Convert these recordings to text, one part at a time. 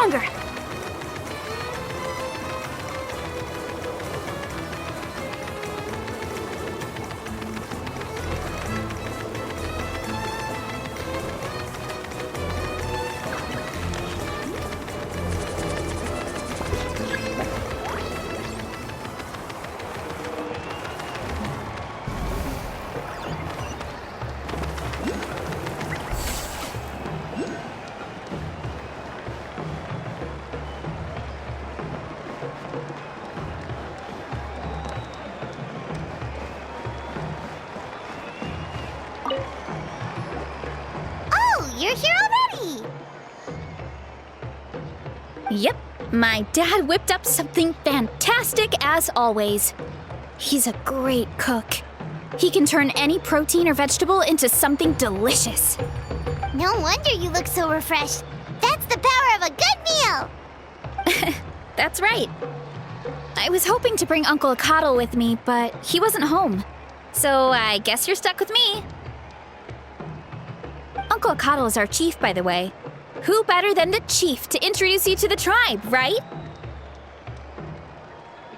stronger. You're here already! Yep, my dad whipped up something fantastic as always. He's a great cook. He can turn any protein or vegetable into something delicious. No wonder you look so refreshed. That's the power of a good meal! That's right. I was hoping to bring Uncle Akatl with me, but he wasn't home. So I guess you're stuck with me. Uncle Akatl is our chief, by the way. Who better than the chief to introduce you to the tribe, right?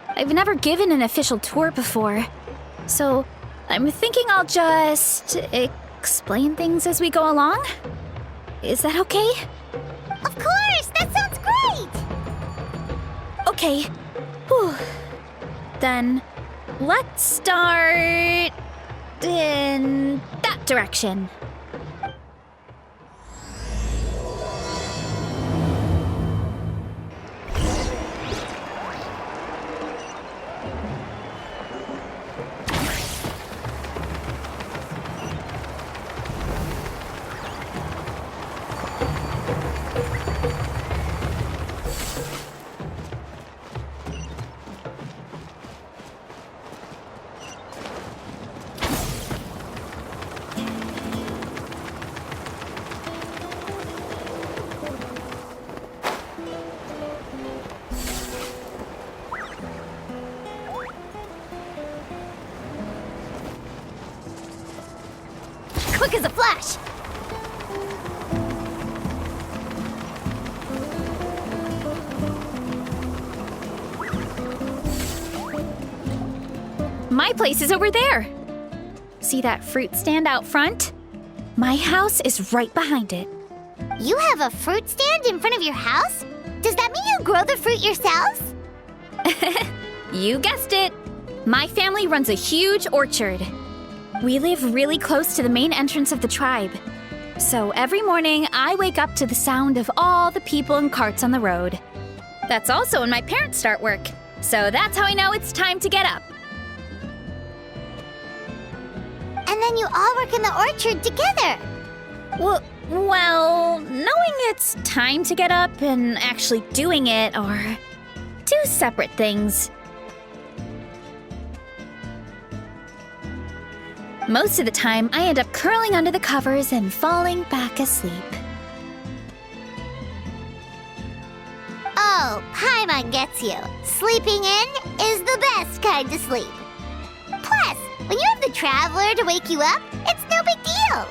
I've never given an official tour before, so I'm thinking I'll just explain things as we go along. Is that okay? Of course! That sounds great! Okay. Whew. Then let's start in that direction. Quick as a flash! My place is over there. See that fruit stand out front? My house is right behind it. You have a fruit stand in front of your house? Does that mean you grow the fruit yourselves? You guessed it. My family runs a huge orchard. We live really close to the main entrance of the tribe. So every morning, I wake up to the sound of all the people and carts on the road. That's also when my parents start work. So that's how I know it's time to get up. And then you all work in the orchard together. Well, knowing it's time to get up and actually doing it are two separate things. Most of the time, I end up curling under the covers and falling back asleep. Oh, Paimon gets you. Sleeping in is the best kind of sleep. Plus, when you have the Traveler to wake you up, it's no big deal.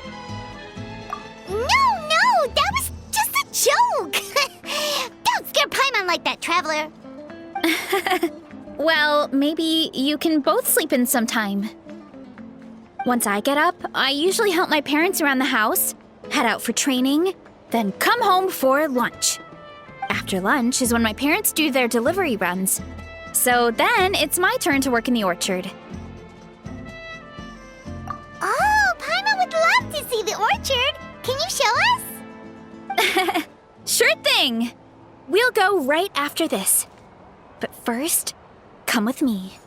No, that was just a joke. Don't scare Paimon like that, Traveler. Well, maybe you can both sleep in sometime. Once I get up, I usually help my parents around the house, head out for training, then come home for lunch. After lunch is when my parents do their delivery runs. So then it's my turn to work in the orchard. Oh, Paimon would love to see the orchard. Can you show us? Sure thing! We'll go right after this. But first, come with me.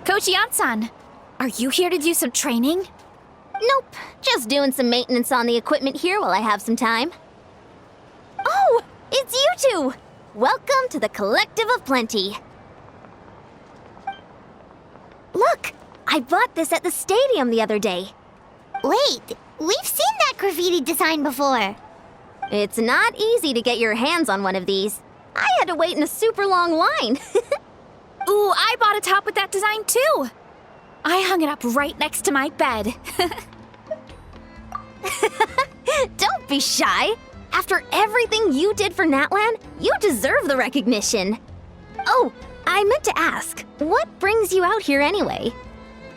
Coach Yansan, are you here to do some training? Nope, Just doing some maintenance on the equipment here while I have some time. Oh, it's you two! Welcome to the Collective of Plenty. Look, I bought this at the stadium the other day. Wait, we've seen that graffiti design before. It's not easy to get your hands on one of these. I had to wait in a super long line. Ooh, I bought a top with that design too. I hung it up right next to my bed. Don't be shy. After everything you did for Natlan, you deserve the recognition. Oh, I meant to ask, what brings you out here anyway?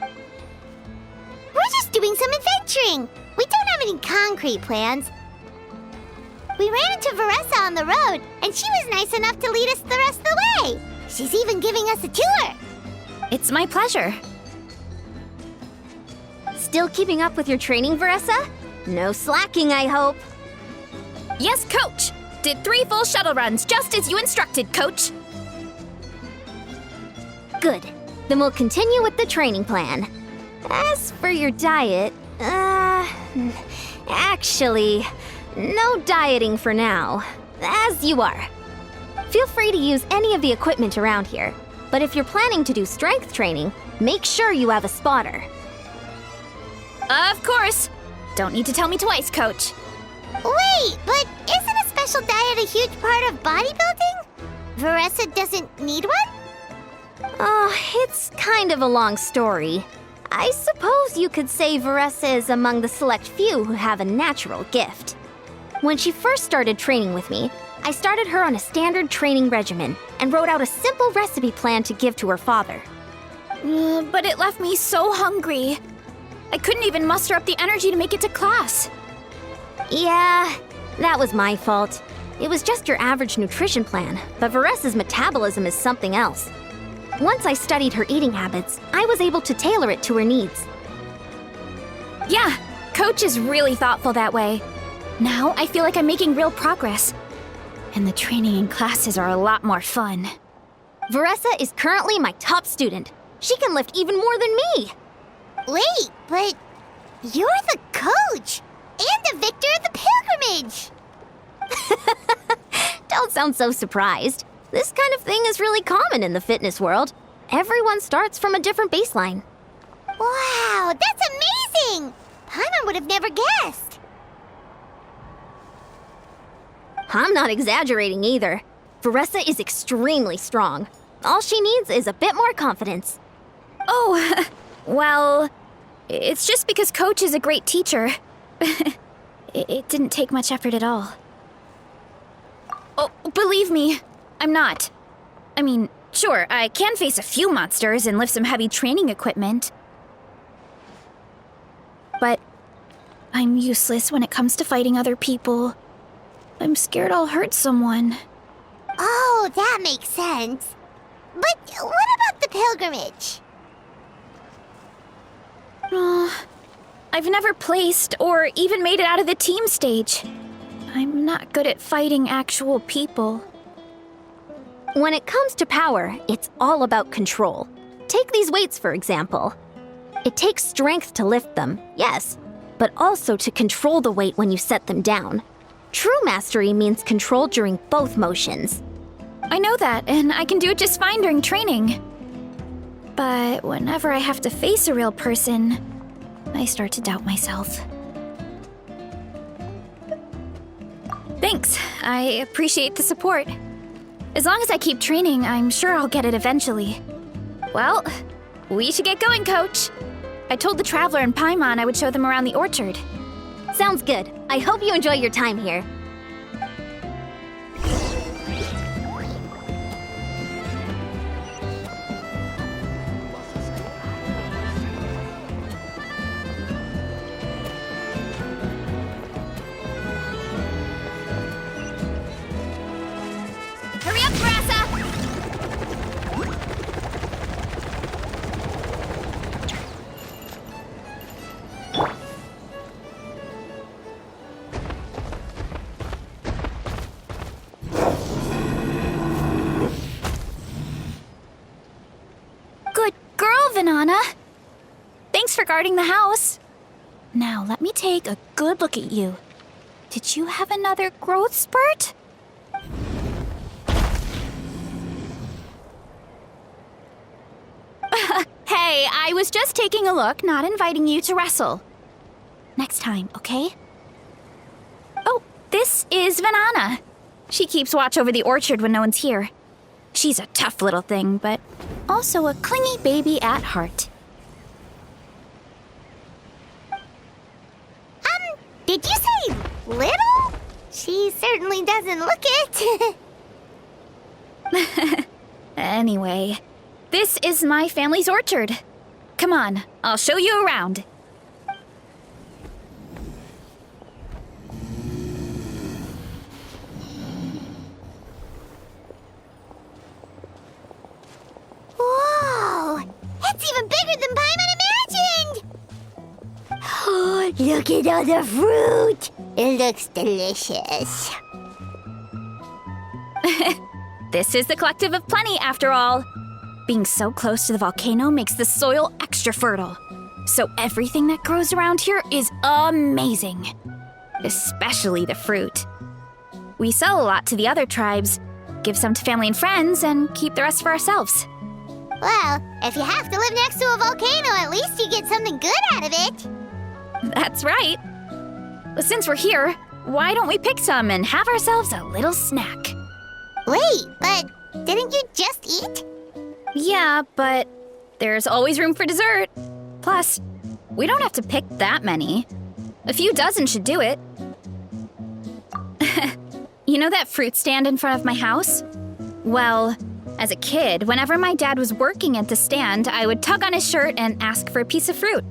We're just doing some adventuring. We don't have any concrete plans. We ran into Veressa on the road, and she was nice enough to lead us the rest of the way. She's even giving us a tour. It's my pleasure. Still keeping up with your training, Veressa? No slacking, I hope. Yes, Coach! Did 3 full shuttle runs, just as you instructed, Coach. Good. Then we'll continue with the training plan. As for your diet, actually, no dieting for now. As you are. Feel free to use any of the equipment around here. But if you're planning to do strength training, make sure you have a spotter. Of course. Don't need to tell me twice, Coach. Wait, but isn't a special diet a huge part of bodybuilding? Veressa doesn't need one? Oh, it's kind of a long story. I suppose you could say Veressa is among the select few who have a natural gift. When she first started training with me, I started her on a standard training regimen and wrote out a simple recipe plan to give to her father. But it left me so hungry. I couldn't even muster up the energy to make it to class. Yeah, that was my fault. It was just your average nutrition plan, but Veressa's metabolism is something else. Once I studied her eating habits, I was able to tailor it to her needs. Yeah, Coach is really thoughtful that way. Now I feel like I'm making real progress. And the training and classes are a lot more fun. Veressa is currently my top student. She can lift even more than me. Wait, but you're the coach and the victor of the pilgrimage. Don't sound so surprised. This kind of thing is really common in the fitness world. Everyone starts from a different baseline. Wow, that's amazing! Paimon would have never guessed. I'm not exaggerating either. Veressa is extremely strong. All she needs is a bit more confidence. Oh, well, it's just because Coach is a great teacher. It didn't take much effort at all. Oh, believe me, I'm not. I mean, sure, I can face a few monsters and lift some heavy training equipment. But I'm useless when it comes to fighting other people. I'm scared I'll hurt someone. Oh, that makes sense. But what about the pilgrimage? I've never placed or even made it out of the team stage. I'm not good at fighting actual people. When it comes to power, it's all about control. Take these weights, for example. It takes strength to lift them, yes, but also to control the weight when you set them down. True mastery means control during both motions. I know that, and I can do it just fine during training. But whenever I have to face a real person, I start to doubt myself. Thanks, I appreciate the support. As long as I keep training, I'm sure I'll get it eventually. Well, we should get going, Coach. I told the Traveler and Paimon I would show them around the orchard. Sounds good. I hope you enjoy your time here. Hurry up, Veressa! Good girl, Vanana. Thanks for guarding the house. Now let me take a good look at you. Did you have another growth spurt? Hey, I was just taking a look, not inviting you to wrestle. Next time, okay? Oh, this is Vanana. She keeps watch over the orchard when no one's here. She's a tough little thing, but also a clingy baby at heart. Did you say little? She certainly doesn't look it. Anyway, this is my family's orchard. Come on, I'll show you around. Whoa! It's even bigger than Paimon imagined! Oh, look at all the fruit! It looks delicious. This is the Collective of Plenty, after all. Being so close to the volcano makes the soil extra fertile. So everything that grows around here is amazing. Especially the fruit. We sell a lot to the other tribes, give some to family and friends, and keep the rest for ourselves. Well, if you have to live next to a volcano, at least you get something good out of it. That's right. Well, since we're here, why don't we pick some and have ourselves a little snack? Wait, but didn't you just eat? Yeah, but there's always room for dessert. Plus, we don't have to pick that many. A few dozen should do it. You know that fruit stand in front of my house? Well, as a kid, whenever my dad was working at the stand, I would tug on his shirt and ask for a piece of fruit.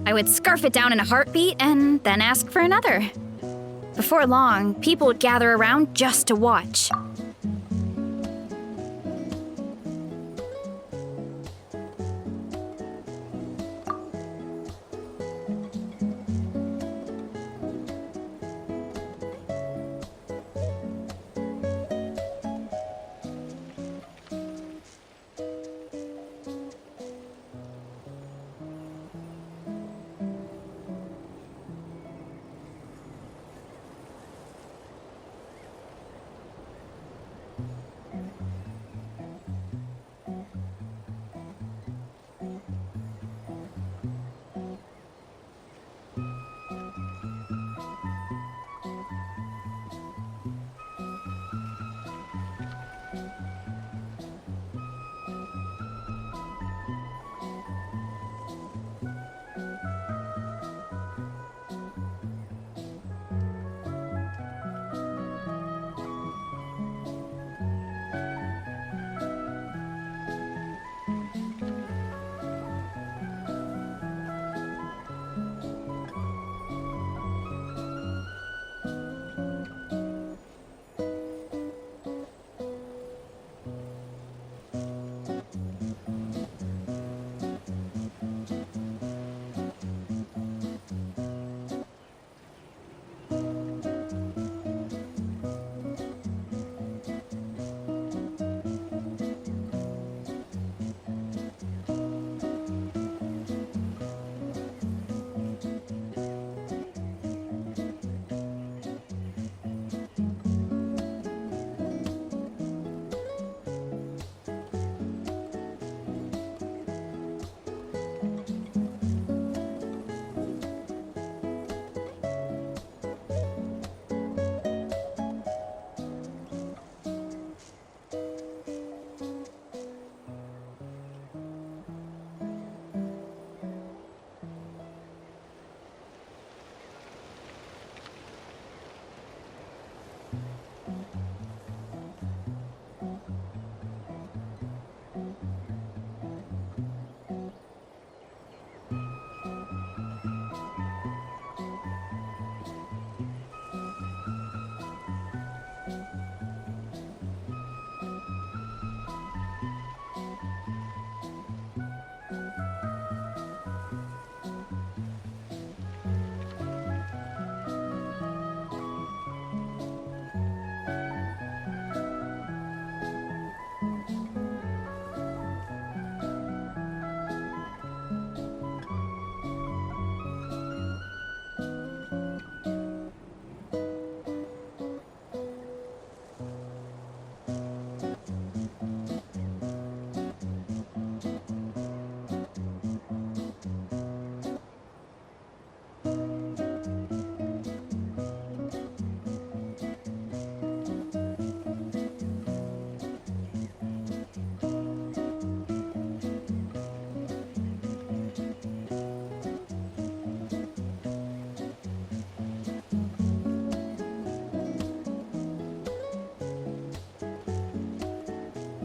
I would scarf it down in a heartbeat and then ask for another. Before long, people would gather around just to watch.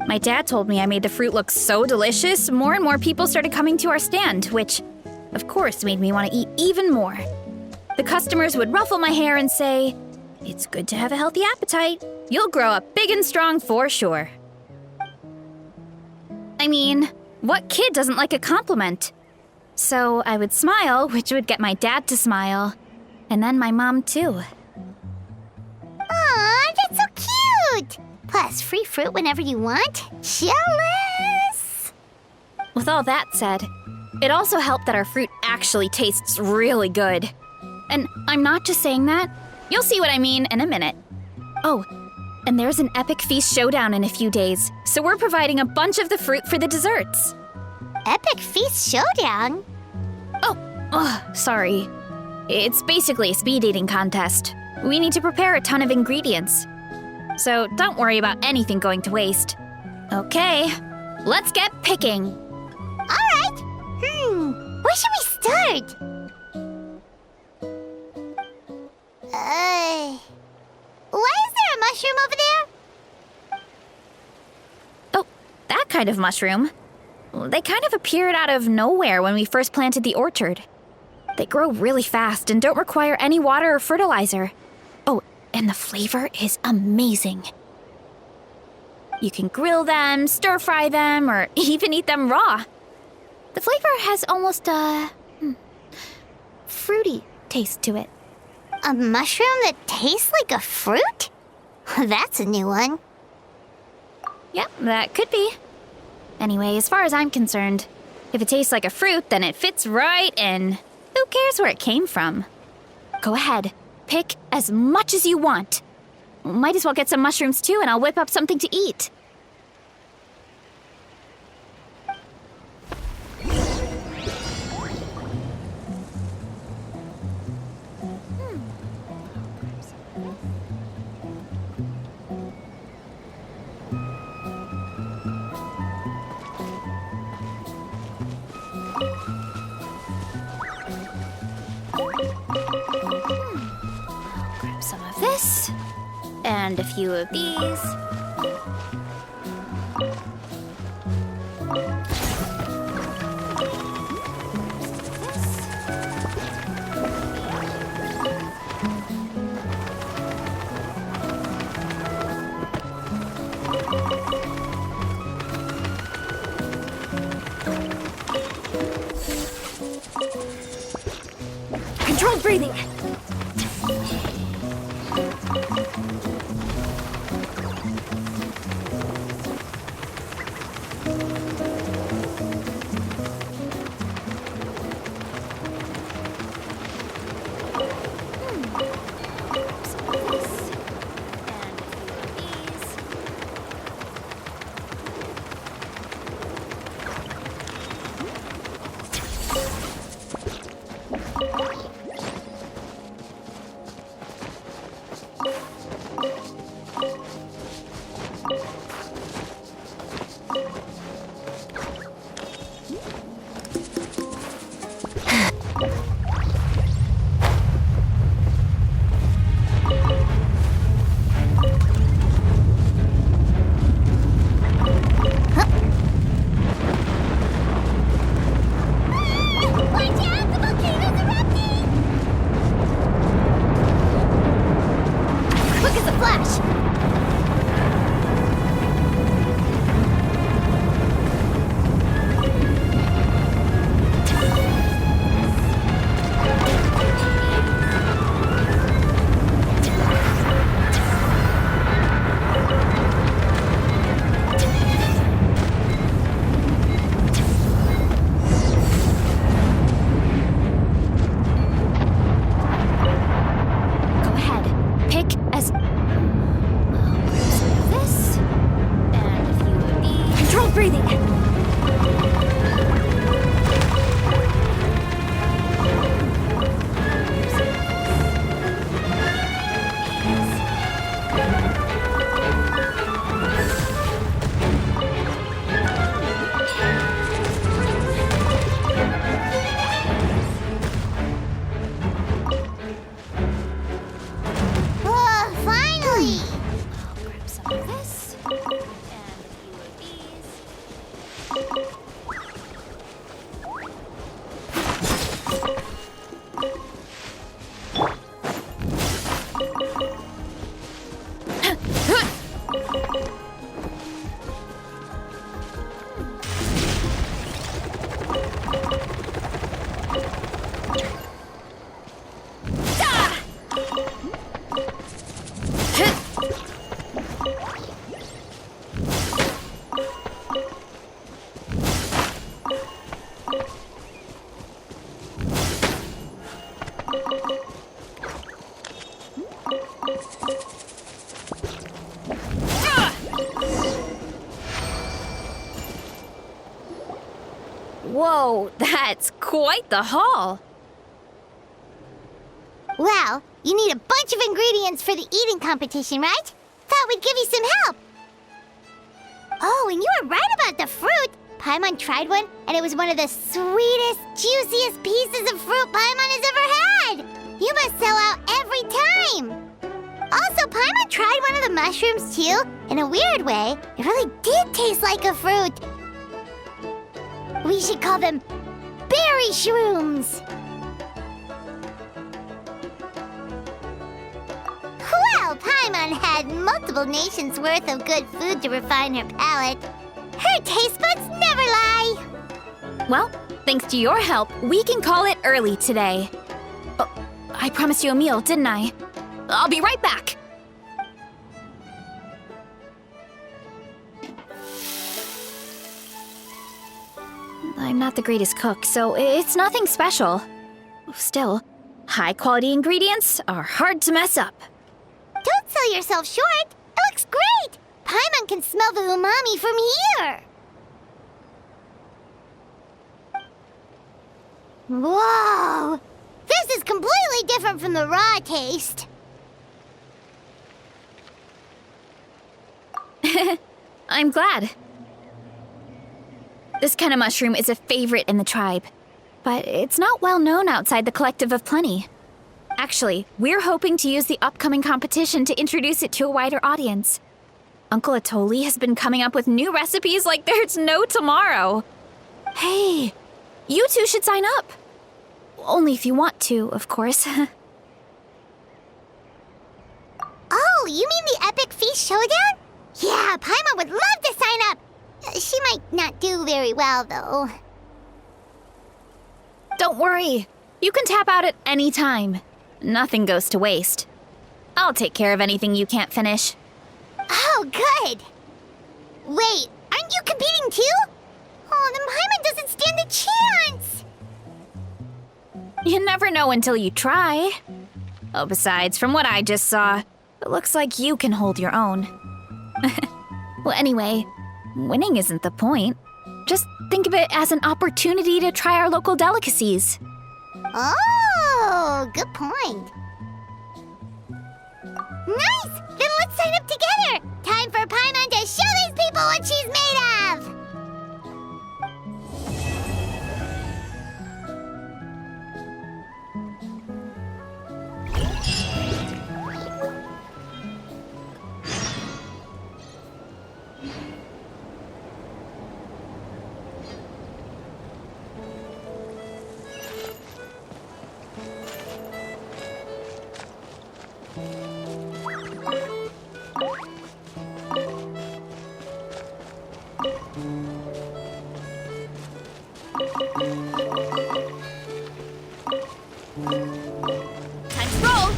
My dad told me I made the fruit look so delicious, more and more people started coming to our stand, which, of course, made me want to eat even more. The customers would ruffle my hair and say, "It's good to have a healthy appetite. You'll grow up big and strong for sure." I mean, what kid doesn't like a compliment? So I would smile, which would get my dad to smile, and then my mom too. Aw, that's so cute! Plus, free fruit whenever you want. Jealous! With all that said, it also helped that our fruit actually tastes really good. And I'm not just saying that. You'll see what I mean in a minute. Oh, and there's an epic feast showdown in a few days, so we're providing a bunch of the fruit for the desserts. Epic Feast Showdown? Oh, sorry. It's basically a speed eating contest. We need to prepare a ton of ingredients. So don't worry about anything going to waste. Okay, let's get picking. Alright! Where should we start? Why is there a mushroom over there? Oh, that kind of mushroom. They kind of appeared out of nowhere when we first planted the orchard. They grow really fast and don't require any water or fertilizer. Oh, and the flavor is amazing. You can grill them, stir-fry them, or even eat them raw. The flavor has almost a fruity taste to it. A mushroom that tastes like a fruit? That's a new one. Yep, that could be. Anyway, as far as I'm concerned, if it tastes like a fruit, then it fits right in. Who cares where it came from? Go ahead, pick as much as you want. Might as well get some mushrooms too, and I'll whip up something to eat. Grab some of this, and a few of these. Controlled breathing. Whoa, that's quite the haul. Well, you need a bunch of ingredients for the eating competition, right? Thought we'd give you some help. Oh, and you were right about the fruit. Paimon tried one, and it was one of the sweetest, juiciest pieces of fruit Paimon has ever had. You must sell out every time. Also, Paimon tried one of the mushrooms, too. In a weird way, it really did taste like a fruit. We should call them berry shrooms. Well, Paimon had multiple nations' worth of good food to refine her palate. Her taste buds never lie. Well, thanks to your help, we can call it early today. Oh, I promised you a meal, didn't I? I'll be right back. I'm not the greatest cook, so it's nothing special. Still, high-quality ingredients are hard to mess up. Don't sell yourself short. It looks great. Paimon can smell the umami from here. Whoa! This is completely different from the raw taste. I'm glad. This kind of mushroom is a favorite in the tribe, but it's not well known outside the Collective of Plenty. Actually, we're hoping to use the upcoming competition to introduce it to a wider audience. Uncle Atoli has been coming up with new recipes like there's no tomorrow. Hey, you two should sign up. Only if you want to, of course. Oh, you mean the Epic Feast Showdown? Yeah, Paimon would love to sign up. She might not do very well, though. Don't worry. You can tap out at any time. Nothing goes to waste. I'll take care of anything you can't finish. Oh, good. Wait, aren't you competing too? Oh, then Paimon doesn't stand a chance. You never know until you try. Oh, besides, from what I just saw, it looks like you can hold your own. Well, anyway, winning isn't the point. Just think of it as an opportunity to try our local delicacies. Oh, good point. Nice! Then let's sign up together! Time for Paimon to show these people what she's made of! Time to roll!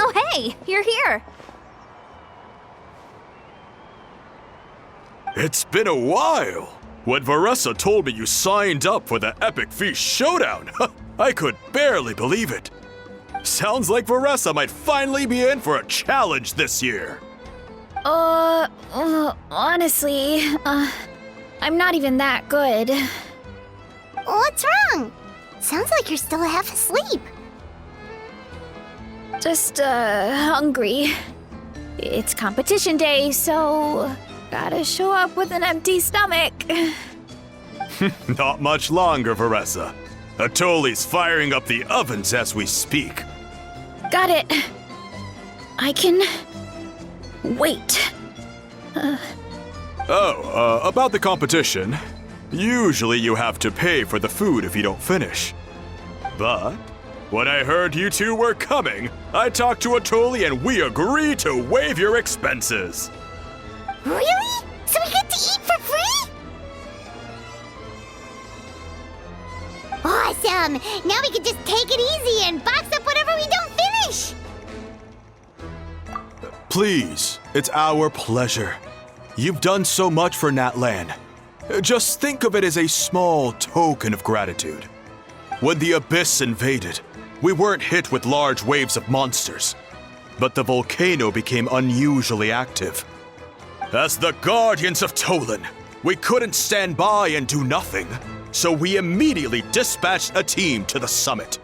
Oh, hey, you're here. It's been a while. When Varessa told me you signed up for the Epic Feast Showdown, I could barely believe it. Sounds like Varessa might finally be in for a challenge this year. Honestly, I'm not even that good. What's wrong? Sounds like you're still half asleep. Just, hungry. It's competition day, so gotta show up with an empty stomach. Not much longer, Varessa. Atoli's firing up the ovens as we speak. Got it. I can wait. About the competition. Usually you have to pay for the food if you don't finish. But when I heard you two were coming, I talked to Atoli and we agreed to waive your expenses. Really? So we get to eat for free? Awesome! Now we can just take it easy and box up whatever we Please, it's our pleasure. You've done so much for Natlan. Just think of it as a small token of gratitude. When the Abyss invaded, we weren't hit with large waves of monsters, but the volcano became unusually active. As the Guardians of Tolan, we couldn't stand by and do nothing, so we immediately dispatched a team to the summit.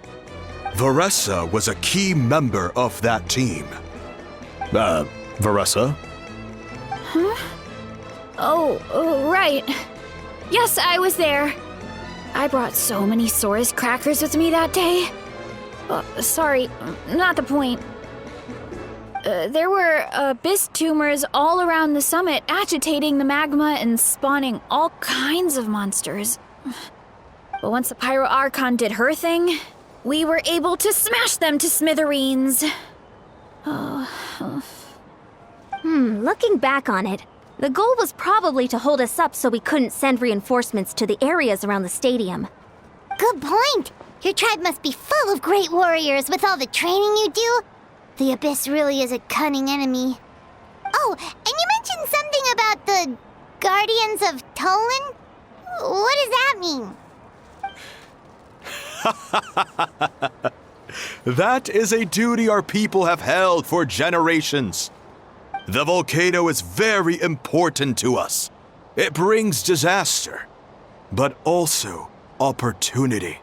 Veressa was a key member of that team. Veressa? Oh, right. Yes, I was there. I brought so many Saurus crackers with me that day. Sorry, not the point. There were abyss tumors all around the summit, agitating the magma and spawning all kinds of monsters. But once the Pyro Archon did her thing, we were able to smash them to smithereens. Looking back on it, the goal was probably to hold us up so we couldn't send reinforcements to the areas around the stadium. Good point. Your tribe must be full of great warriors with all the training you do. The Abyss really is a cunning enemy. Oh, and you mentioned something about the Guardians of Tolan? What does that mean? That is a duty our people have held for generations. The volcano is very important to us. It brings disaster, but also opportunity.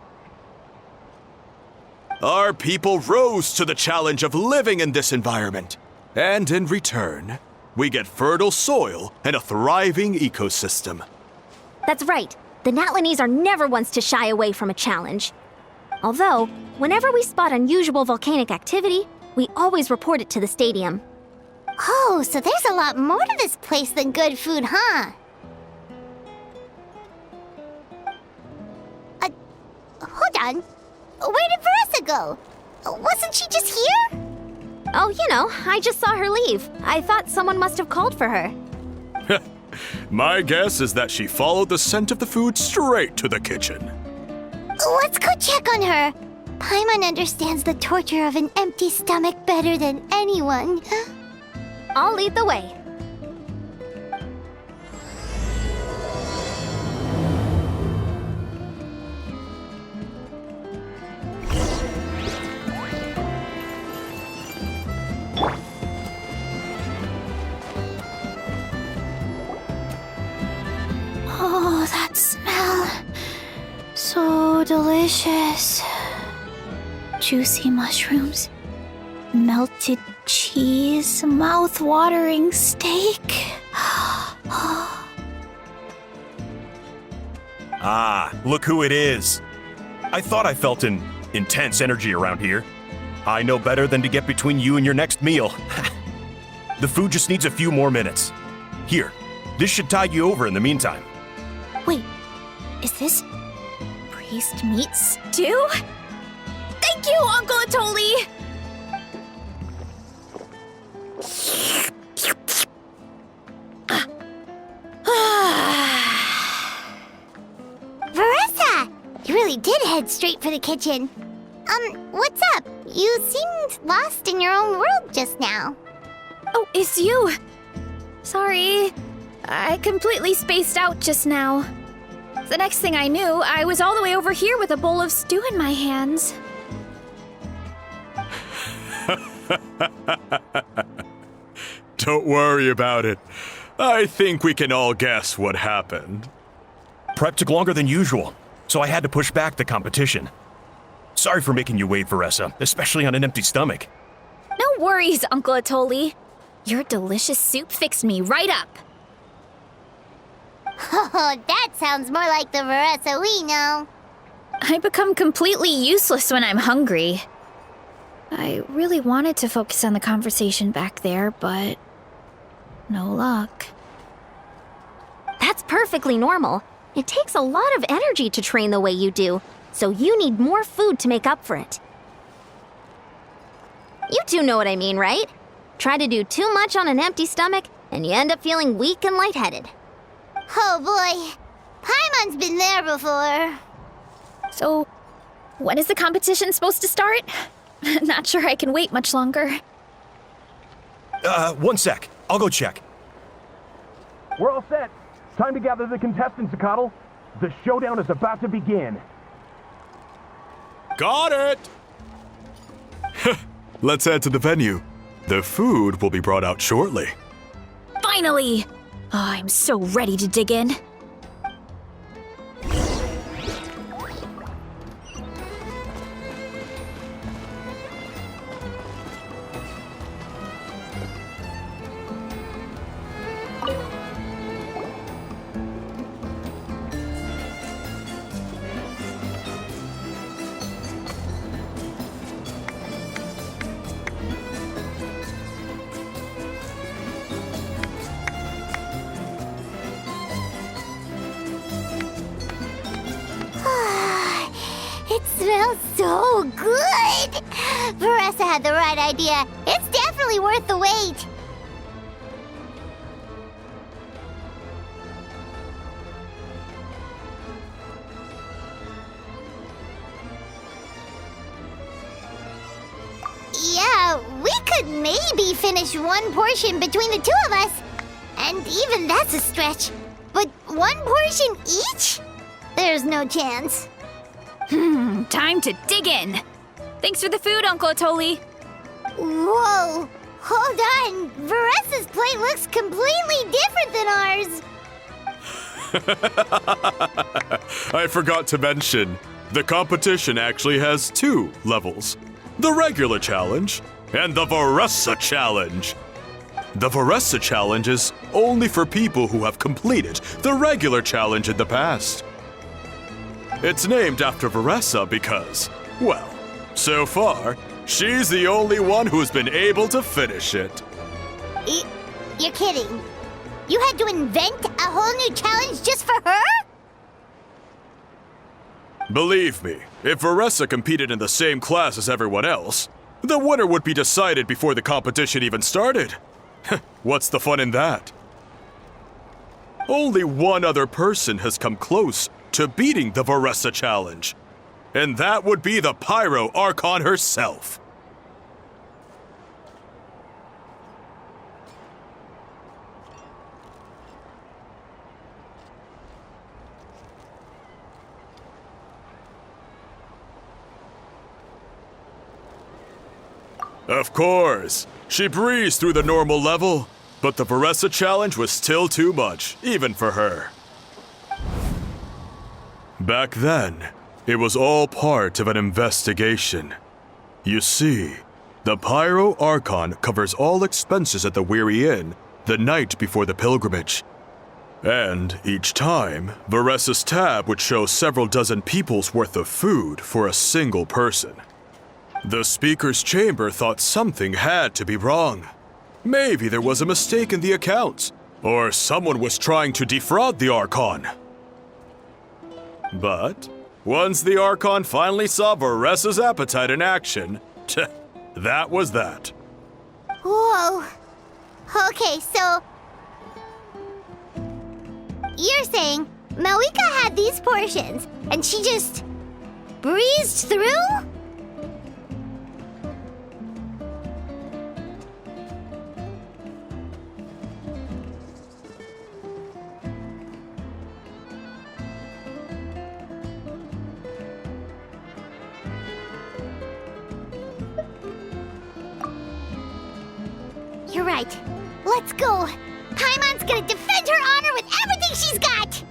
Our people rose to the challenge of living in this environment, and in return, we get fertile soil and a thriving ecosystem. That's right. The Natlanese are never ones to shy away from a challenge. Although, whenever we spot unusual volcanic activity, we always report it to the stadium. Oh, so there's a lot more to this place than good food, huh? Hold on. Where did Veressa go? Wasn't she just here? Oh, I just saw her leave. I thought someone must have called for her. My guess is that she followed the scent of the food straight to the kitchen. Let's go check on her. Paimon understands the torture of an empty stomach better than anyone. I'll lead the way. Oh, that smell. So delicious. Juicy mushrooms, melted cheese, mouth-watering steak. Ah, look who it is. I thought I felt an intense energy around here. I know better than to get between you and your next meal. The food just needs a few more minutes. Here, this should tide you over in the meantime. Wait, is this priest meat stew? Thank you, Uncle Atoli! Veressa! You really did head straight for the kitchen. What's up? You seemed lost in your own world just now. Oh, it's you. Sorry. I completely spaced out just now. The next thing I knew, I was all the way over here with a bowl of stew in my hands. Don't worry about it. I think we can all guess what happened. Prep took longer than usual, so I had to push back the competition. Sorry for making you wait, Veressa, especially on an empty stomach. No worries, Uncle Atoli. Your delicious soup fixed me right up. Oh, that sounds more like the Veressa we know. I become completely useless when I'm hungry. I really wanted to focus on the conversation back there, but no luck. That's perfectly normal. It takes a lot of energy to train the way you do, so you need more food to make up for it. You do know what I mean, right? Try to do too much on an empty stomach, and you end up feeling weak and lightheaded. Oh boy, Paimon's been there before. So, when is the competition supposed to start? Not sure I can wait much longer. 1 sec. I'll go check. We're all set. Time to gather the contestants, Akatl. The showdown is about to begin. Got it! Let's head to the venue. The food will be brought out shortly. Finally! Oh, I'm so ready to dig in. It smells so good! Veressa had the right idea. It's definitely worth the wait. Yeah, we could maybe finish one portion between the two of us. And even that's a stretch. But one portion each? There's no chance. Time to dig in. Thanks for the food, Uncle Atoli. Whoa! Hold on! Veressa's plate looks completely different than ours! I forgot to mention, the competition actually has 2 levels. The regular challenge and the Veressa challenge. The Veressa challenge is only for people who have completed the regular challenge in the past. It's named after Veressa because, well, so far, she's the only one who's been able to finish it. You're kidding. You had to invent a whole new challenge just for her? Believe me, if Veressa competed in the same class as everyone else, the winner would be decided before the competition even started. What's the fun in that? Only one other person has come close to beating the Veressa challenge, and that would be the Pyro Archon herself. Of course, she breezed through the normal level, but the Veressa challenge was still too much, even for her. Back then, it was all part of an investigation. You see, the Pyro Archon covers all expenses at the Weary Inn the night before the pilgrimage. And each time, Veressa's tab would show several dozen people's worth of food for a single person. The speaker's chamber thought something had to be wrong. Maybe there was a mistake in the accounts, or someone was trying to defraud the Archon. But once the Archon finally saw Veressa's appetite in action, that was that. Whoa. Okay, so... You're saying Malika had these portions, and she just... breezed through? You're right. Let's go. Paimon's gonna defend her honor with everything she's got!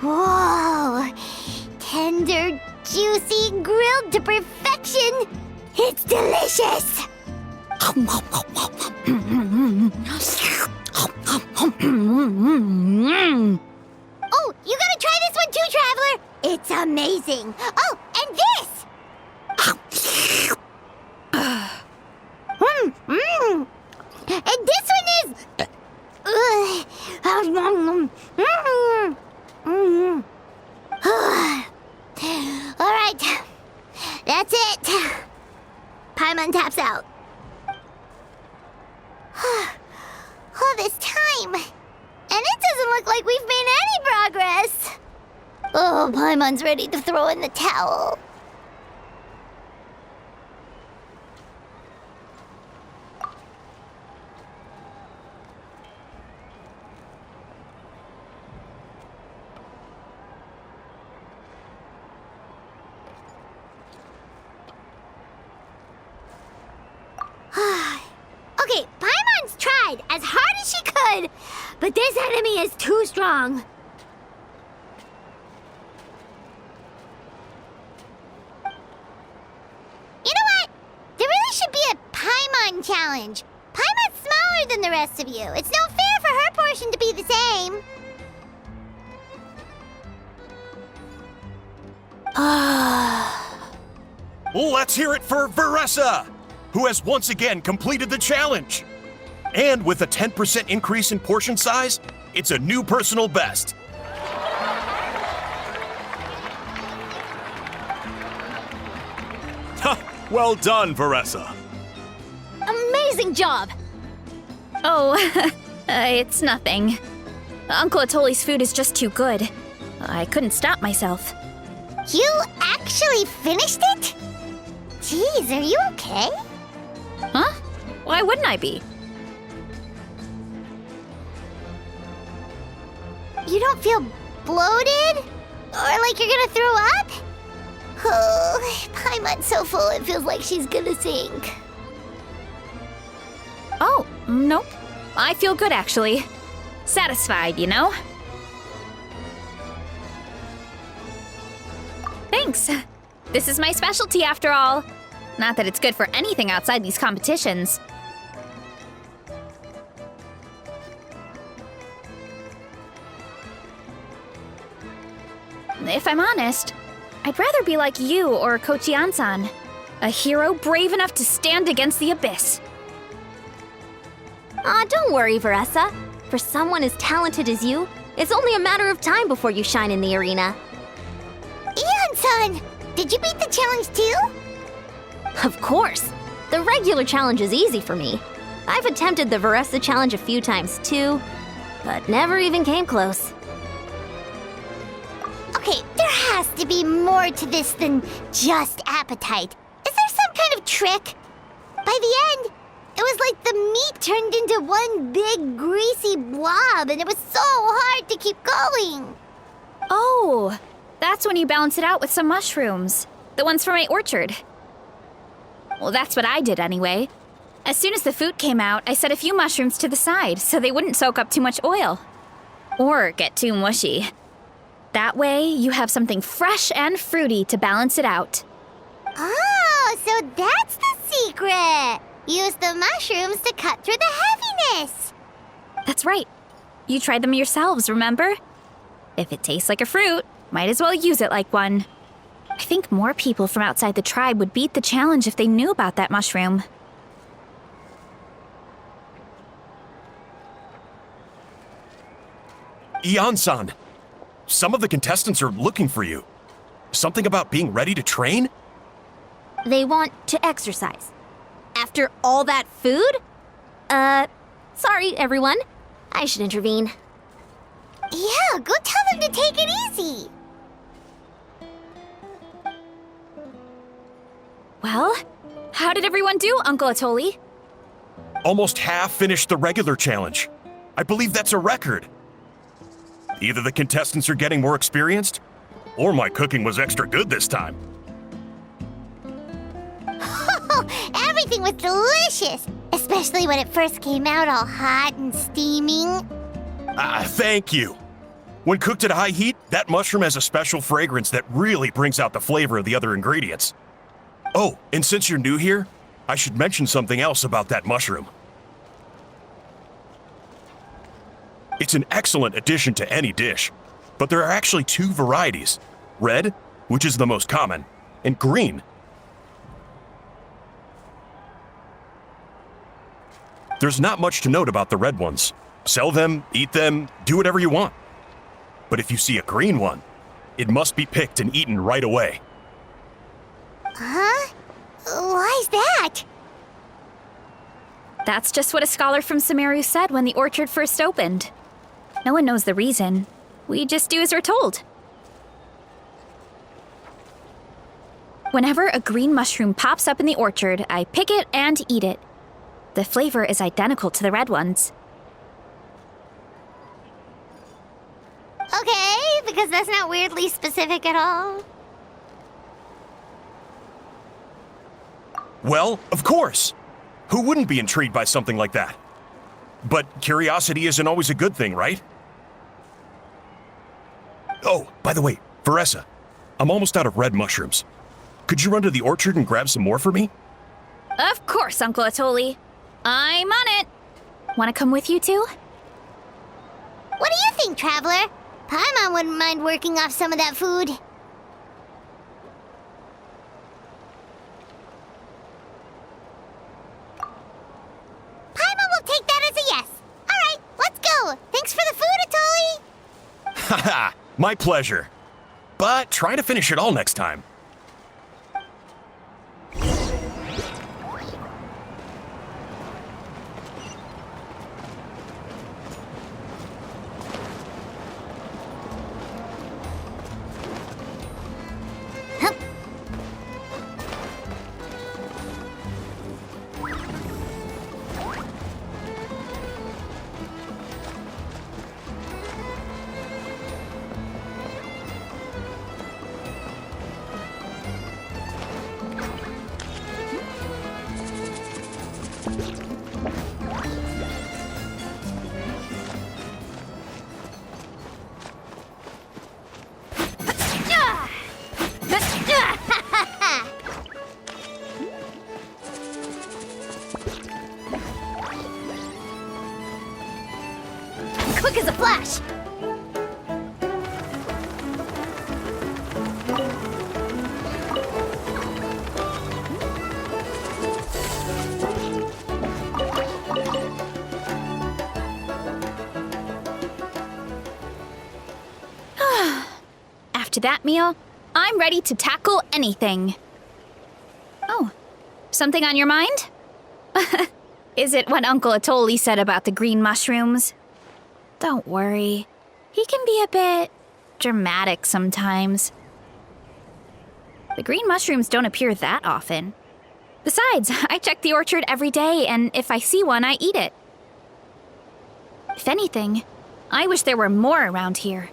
Whoa! Tender, juicy, grilled to perfection! It's delicious! Oh, you gotta try this one too, Traveler! It's amazing! Oh, and this! And this one is... Alright, that's it. Paimon taps out. All this time, and it doesn't look like we've made any progress. Oh, Paimon's ready to throw in the towel. Okay, Paimon's tried as hard as she could, but this enemy is too strong. You know what? There really should be a Paimon challenge. Paimon's smaller than the rest of you. It's no fair for her portion to be the same. Let's hear it for Veressa, who has once again completed the challenge. And with a 10% increase in portion size, it's a new personal best. Well done, Veressa. Amazing job! Oh, it's nothing. Uncle Atoli's food is just too good. I couldn't stop myself. You actually finished it? Jeez, are you okay? Huh? Why wouldn't I be? You don't feel bloated? Or like you're gonna throw up? Oh, Paimon's so full it feels like she's gonna sink. Oh, nope. I feel good, actually. Satisfied, you know? Thanks. This is my specialty, after all. Not that it's good for anything outside these competitions. If I'm honest, I'd rather be like you or Kochi Ansan, a hero brave enough to stand against the abyss. Aw, don't worry, Veressa. For someone as talented as you, it's only a matter of time before you shine in the arena. Ian-san, did you beat the challenge too? Of course! The regular challenge is easy for me. I've attempted the Veressa challenge a few times too, but never even came close. Okay, there has to be more to this than just appetite. Is there some kind of trick? By the end, it was like the meat turned into one big greasy blob and it was so hard to keep going. Oh, that's when you balance it out with some mushrooms. The ones from my orchard. Well, that's what I did anyway. As soon as the food came out, I set a few mushrooms to the side so they wouldn't soak up too much oil. Or get too mushy. That way, you have something fresh and fruity to balance it out. Oh, so that's the secret. Use the mushrooms to cut through the heaviness. That's right. You tried them yourselves, remember? If it tastes like a fruit, might as well use it like one. I think more people from outside the tribe would beat the challenge if they knew about that mushroom. Ian-san, some of the contestants are looking for you. Something about being ready to train? They want to exercise. After all that food? Sorry, everyone. I should intervene. Yeah, go tell them to take it easy. Well, how did everyone do, Uncle Atoli? Almost half finished the regular challenge. I believe that's a record. Either the contestants are getting more experienced, or my cooking was extra good this time. Everything was delicious, especially when it first came out all hot and steaming. Thank you. When cooked at high heat, that mushroom has a special fragrance that really brings out the flavor of the other ingredients. Oh, and since you're new here, I should mention something else about that mushroom. It's an excellent addition to any dish, but there are actually two varieties: red, which is the most common, and green. There's not much to note about the red ones. Sell them, eat them, do whatever you want. But if you see a green one, it must be picked and eaten right away. Huh? Why's that? That's just what a scholar from Sumeru said when the orchard first opened. No one knows the reason. We just do as we're told. Whenever a green mushroom pops up in the orchard, I pick it and eat it. The flavor is identical to the red ones. Okay, because that's not weirdly specific at all. Well, of course. Who wouldn't be intrigued by something like that? But curiosity isn't always a good thing, right? Oh, by the way, Veressa, I'm almost out of red mushrooms. Could you run to the orchard and grab some more for me? Of course, Uncle Atoli. I'm on it. Want to come with you too? What do you think, Traveler? Paimon wouldn't mind working off some of that food. Paimon will take that as a yes. All right, let's go. Thanks for the food, Atoli. Haha, my pleasure. But try to finish it all next time. Quick as a flash. After that meal, I'm ready to tackle anything. Oh, something on your mind? Is it what Uncle Atoli said about the green mushrooms? Don't worry. He can be a bit dramatic sometimes. The green mushrooms don't appear that often. Besides, I check the orchard every day, and if I see one, I eat it. If anything, I wish there were more around here.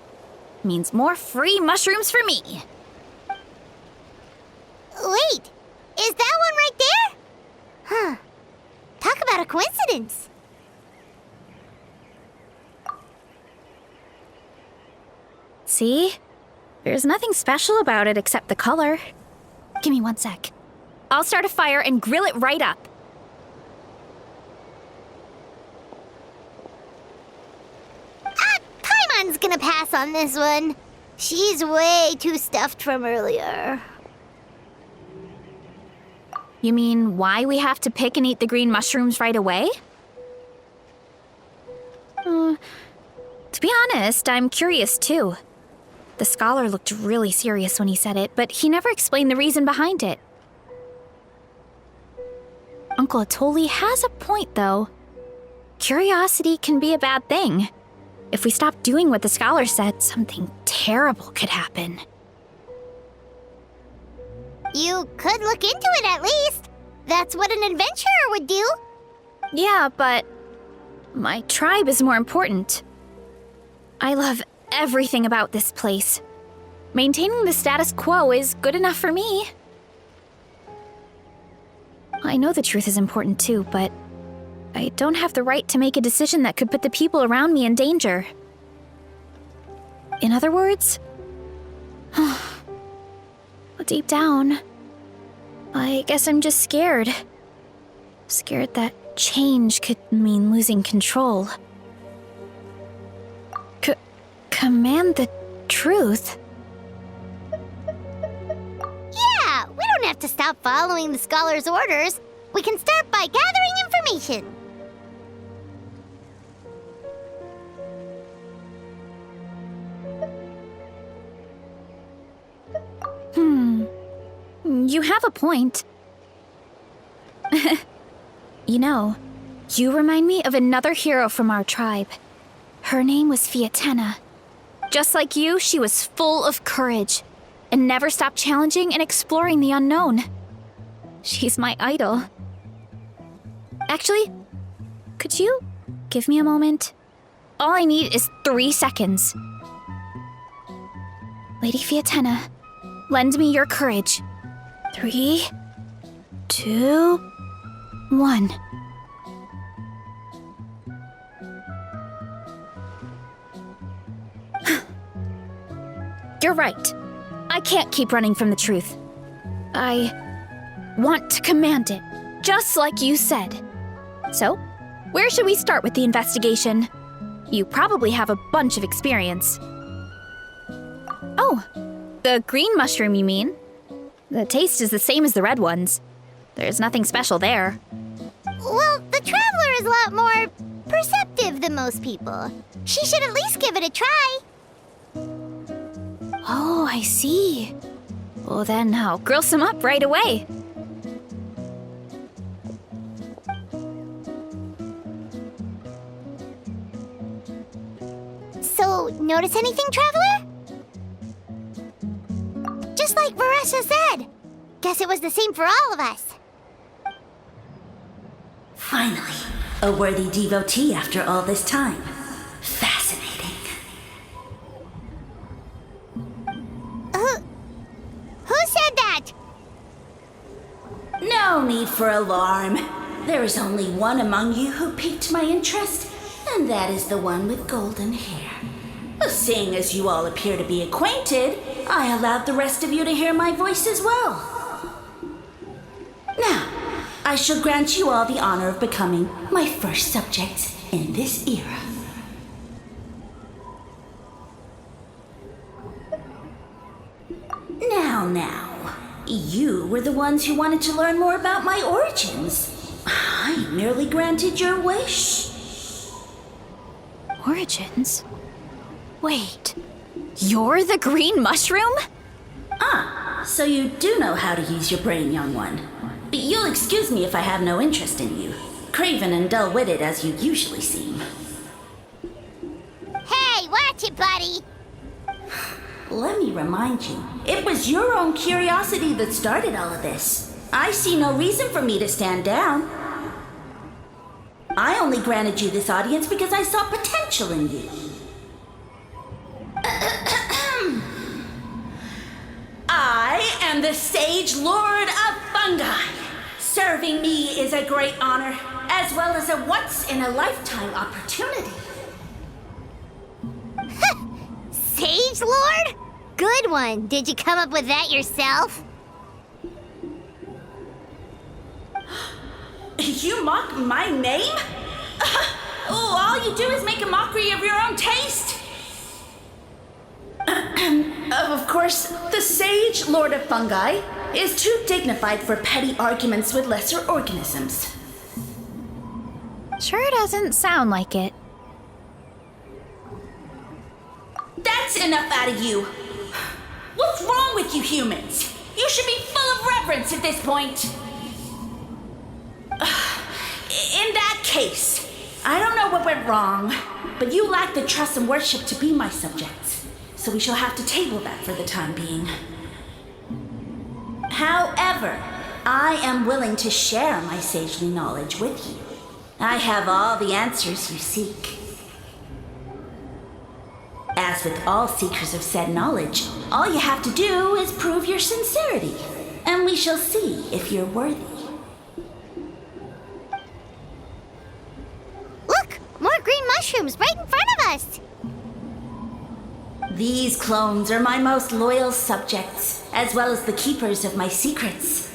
Means more free mushrooms for me. Wait, is that one right there? Huh. Talk about a coincidence. See? There's nothing special about it except the color. Give me 1 sec. I'll start a fire and grill it right up. Paimon's gonna pass on this one. She's way too stuffed from earlier. You mean why we have to pick and eat the green mushrooms right away? To be honest, I'm curious too. The scholar looked really serious when he said it, but he never explained the reason behind it. Uncle Atoli has a point, though. Curiosity can be a bad thing. If we stop doing what the scholar said, something terrible could happen. You could look into it at least. That's what an adventurer would do. Yeah, but my tribe is more important. I love everything about this place. Maintaining the status quo is good enough for me. I know the truth is important too, but I don't have the right to make a decision that could put the people around me in danger. In other words, deep down, I guess I'm just scared. Scared that change could mean losing control. Command the truth? Yeah, we don't have to stop following the scholar's orders. We can start by gathering information. You have a point. You know, you remind me of another hero from our tribe. Her name was Fiatena. Just like you, she was full of courage and never stopped challenging and exploring the unknown. She's my idol. Actually, could you give me a moment? All I need is 3 seconds. Lady Fiatena, lend me your courage. 3, 2, 1. You're right. I can't keep running from the truth. I want to command it, just like you said. So, where should we start with the investigation? You probably have a bunch of experience. Oh, the green mushroom, you mean? The taste is the same as the red ones. There's nothing special there. Well, the Traveler is a lot more perceptive than most people. She should at least give it a try. Oh, I see. Well, then I'll grill some up right away. So, notice anything, Traveler? Just like Varesha said. Guess it was the same for all of us. Finally, a worthy devotee after all this time. Fascinating. Who said that? No need for alarm. There is only one among you who piqued my interest, and that is the one with golden hair. Seeing as you all appear to be acquainted, I allowed the rest of you to hear my voice as well. Now, I shall grant you all the honor of becoming my first subjects in this era. Now, you were the ones who wanted to learn more about my origins. I merely granted your wish. Origins? Wait, you're the green mushroom? So you do know how to use your brain, young one. You'll excuse me if I have no interest in you, craven and dull-witted as you usually seem. Hey, watch it, buddy. Let me remind you, it was your own curiosity that started all of this. I see no reason for me to stand down. I only granted you this audience because I saw potential in you. I am the Sage Lord of Fungi. Serving me is a great honor, as well as a once-in-a-lifetime opportunity. Sage Lord? Good one. Did you come up with that yourself? You mock my name? All you do is make a mockery of your own taste. Of course, the Sage Lord of Fungi is too dignified for petty arguments with lesser organisms. Sure doesn't sound like it. That's enough out of you. What's wrong with you humans? You should be full of reverence at this point. In that case, I don't know what went wrong, but you lack the trust and worship to be my subjects, so we shall have to table that for the time being. However, I am willing to share my sagely knowledge with you. I have all the answers you seek. As with all seekers of said knowledge, all you have to do is prove your sincerity, and we shall see if you're worthy. Look! More green mushrooms right in front of us! These clones are my most loyal subjects, as well as the keepers of my secrets.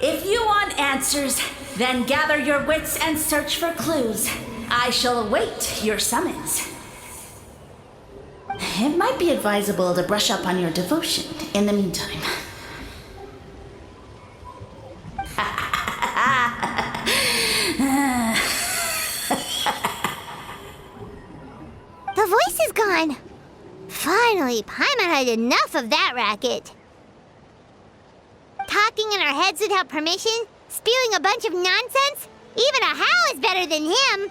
If you want answers, then gather your wits and search for clues. I shall await your summons. It might be advisable to brush up on your devotion in the meantime. The voice is gone. Finally, Paimon had enough of that racket. Talking in our heads without permission, spewing a bunch of nonsense. Even a How is better than him.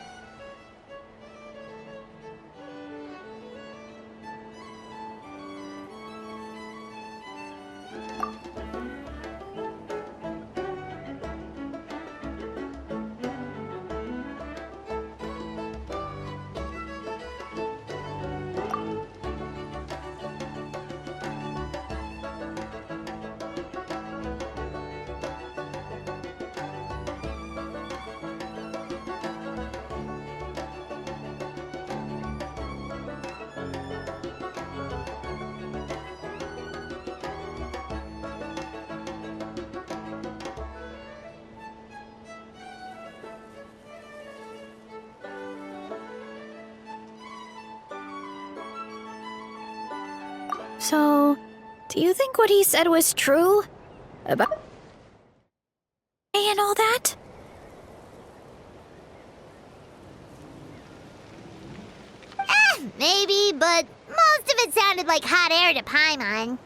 So, do you think what he said was true? About and all that? Maybe, but most of it sounded like hot air to Paimon.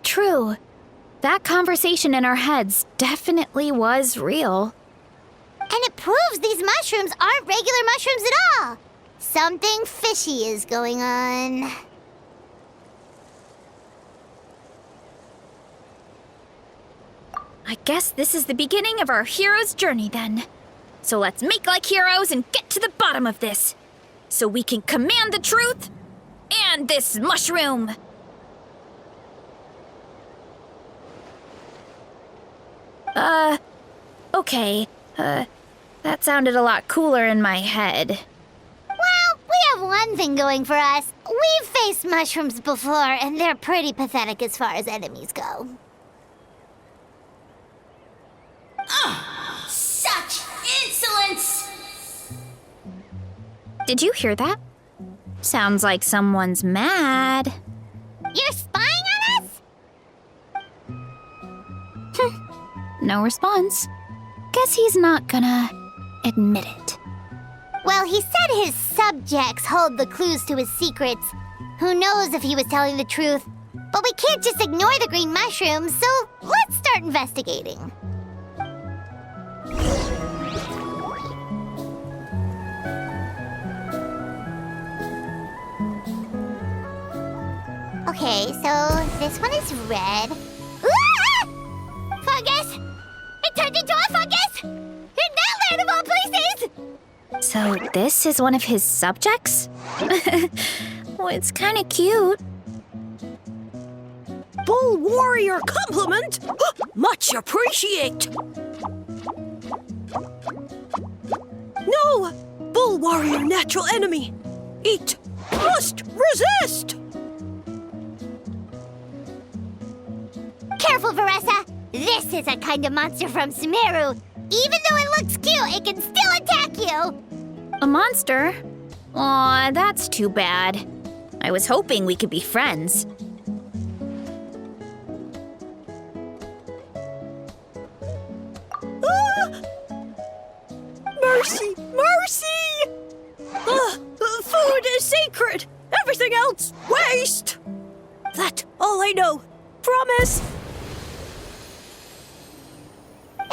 True. That conversation in our heads definitely was real. And it proves these mushrooms aren't regular mushrooms at all. Something fishy is going on. I guess this is the beginning of our hero's journey then. So let's make like heroes and get to the bottom of this. So we can command the truth and this mushroom. Okay. That sounded a lot cooler in my head. Well, we have one thing going for us. We've faced mushrooms before, and they're pretty pathetic as far as enemies go. Such insolence! Did you hear that? Sounds like someone's mad. You're spying on us? No response. Guess he's not gonna admit it. Well, he said his subjects hold the clues to his secrets. Who knows if he was telling the truth? But we can't just ignore the green mushrooms, so let's start investigating. Okay, so this one is red. Ah! Fungus! It turned into a fungus! In that land of all places! So this is one of his subjects? Well, it's kind of cute. Bull warrior compliment! Much appreciate! No! Bull warrior natural enemy! Eat! Must resist! Careful, Veressa! This is a kind of monster from Sumeru. Even though it looks cute, it can still attack you! A monster? Aw, that's too bad. I was hoping we could be friends. Mercy! Mercy! Food is sacred! Everything else, waste! That's all I know. Promise!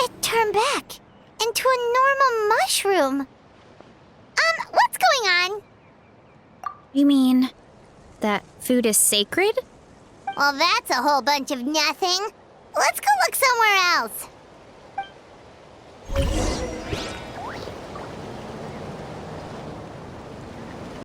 It turned back into a normal mushroom. What's going on? You mean that food is sacred? Well, that's a whole bunch of nothing. Let's go look somewhere else.